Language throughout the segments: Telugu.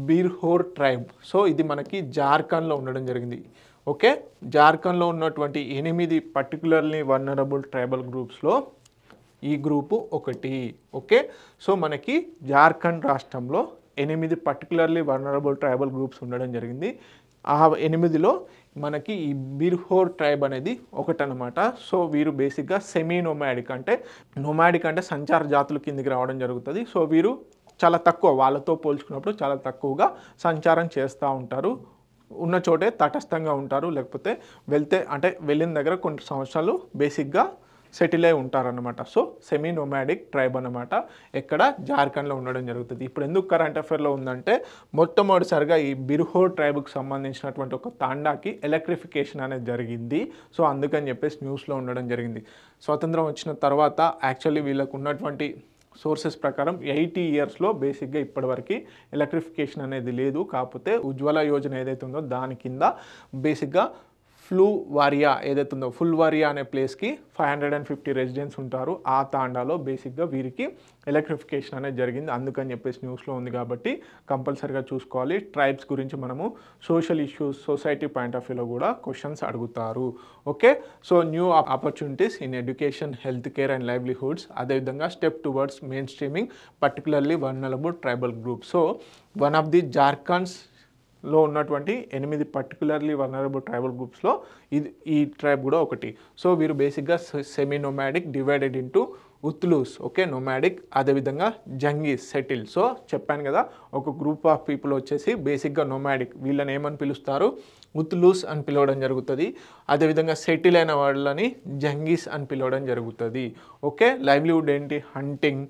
బిర్హోర్ ట్రైబ్. సో ఇది మనకి జార్ఖండ్లో ఉండడం జరిగింది. ఓకే, జార్ఖండ్లో ఉన్నటువంటి 8 పర్టికులర్లీ వల్నరబుల్ ట్రైబల్ గ్రూప్స్లో ఈ గ్రూపు ఒకటి. ఓకే, సో మనకి జార్ఖండ్ రాష్ట్రంలో 8 పర్టికులర్లీ వల్నరబుల్ ట్రైబల్ గ్రూప్స్ ఉండడం జరిగింది. ఆ 8లో మనకి ఈ బిర్హోర్ ట్రైబ్ అనేది ఒకటనమాట. సో వీరు బేసిక్గా సెమీ నొమాడిక్, అంటే నొమాడిక్ అంటే సంచార జాతుల కిందికి రావడం జరుగుతుంది. సో వీరు చాలా తక్కువ, వాళ్ళతో పోల్చుకున్నప్పుడు చాలా తక్కువగా సంచారం చేస్తూ ఉంటారు. ఉన్న చోటే తటస్థంగా ఉంటారు, లేకపోతే వెళ్ళిన దగ్గర కొన్ని సంవత్సరాలు బేసిక్గా సెటిల్ అయి ఉంటారనమాట. సో సెమీ నొమాడిక్ ట్రైబ్ అనమాట, ఎక్కడ జార్ఖండ్లో ఉండడం జరుగుతుంది. ఇప్పుడు ఎందుకు కరెంట్ అఫైర్లో ఉందంటే, మొట్టమొదటిసారిగా ఈ బిర్హోర్ ట్రైబ్కి సంబంధించినటువంటి ఒక తాండాకి ఎలక్ట్రిఫికేషన్ అనేది జరిగింది. సో అందుకని చెప్పేసి న్యూస్లో ఉండడం జరిగింది. స్వతంత్రం వచ్చిన తర్వాత యాక్చువల్లీ వీళ్ళకు ఉన్నటువంటి సోర్సెస్ ప్రకారం 80 ఇయర్స్లో బేసిక్గా ఇప్పటివరకు ఎలక్ట్రిఫికేషన్ అనేది లేదు. కాకపోతే ఉజ్వల యోజన ఏదైతే ఉందో దాని కింద బేసిక్గా ఫుల్వారియా ఏదైతే ఉందో, ఫుల్వారియా అనే ప్లేస్కి 550 రెసిడెంట్స్ ఉంటారు. ఆ తాండాలో బేసిక్గా వీరికి ఎలక్ట్రిఫికేషన్ అనేది జరిగింది. అందుకని చెప్పేసి న్యూస్లో ఉంది కాబట్టి కంపల్సరీగా చూసుకోవాలి. ట్రైబ్స్ గురించి మనము social issues, society point of వ్యూలో కూడా క్వశ్చన్స్ అడుగుతారు. Okay, so new opportunities in education, health care and livelihoods, అదేవిధంగా step towards main streaming particularly vulnerable tribal group. So one of the జార్ఖండ్స్లో ఉన్నటువంటి 8 పర్టికులర్లీ వల్నరబుల్ ట్రైబల్ గ్రూప్స్లో ఈ ట్రైబ్ కూడా ఒకటి. సో వీరు బేసిక్గా semi nomadic, divided into Uthlus, okay, nomadic, అదేవిధంగా జంగీస్, సెటిల్. సో చెప్పాను కదా, ఒక గ్రూప్ ఆఫ్ పీపుల్ వచ్చేసి బేసిక్గా నొమాడిక్, వీళ్ళని ఏమని పిలుస్తారు, ఉత్లూస్ అని పిలవడం జరుగుతుంది. అదేవిధంగా సెటిల్ అయిన వాళ్ళని జంగీస్ అని పిలవడం జరుగుతుంది. ఓకే, లైవ్లీవుడ్ ఏంటి, hunting,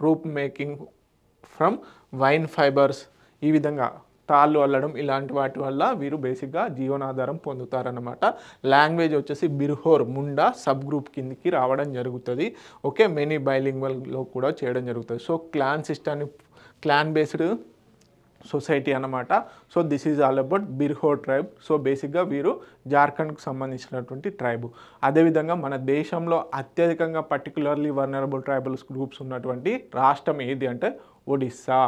rope making from vine fibres, ఈ విధంగా తాళ్ళు అల్లడం, ఇలాంటి వాటి వల్ల వీరు బేసిక్గా జీవనాధారం పొందుతారనమాట. లాంగ్వేజ్ వచ్చేసి బిర్హోర్ ముండా సబ్ గ్రూప్ కిందికి రావడం జరుగుతుంది. ఓకే, మెనీ బైలింగ్వల్లో కూడా చేయడం జరుగుతుంది. సో క్లాన్ సిస్టాన్ని, క్లాన్ బేస్డ్ సొసైటీ అన్నమాట. So this is all about Birhor tribe. So బేసిక్గా వీరు జార్ఖండ్కి సంబంధించినటువంటి ట్రైబ్. అదేవిధంగా మన దేశంలో అత్యధికంగా పర్టికులర్లీ వల్నరబుల్ ట్రైబల్ గ్రూప్స్ ఉన్నటువంటి రాష్ట్రం ఏది అంటే ఒడిస్సా.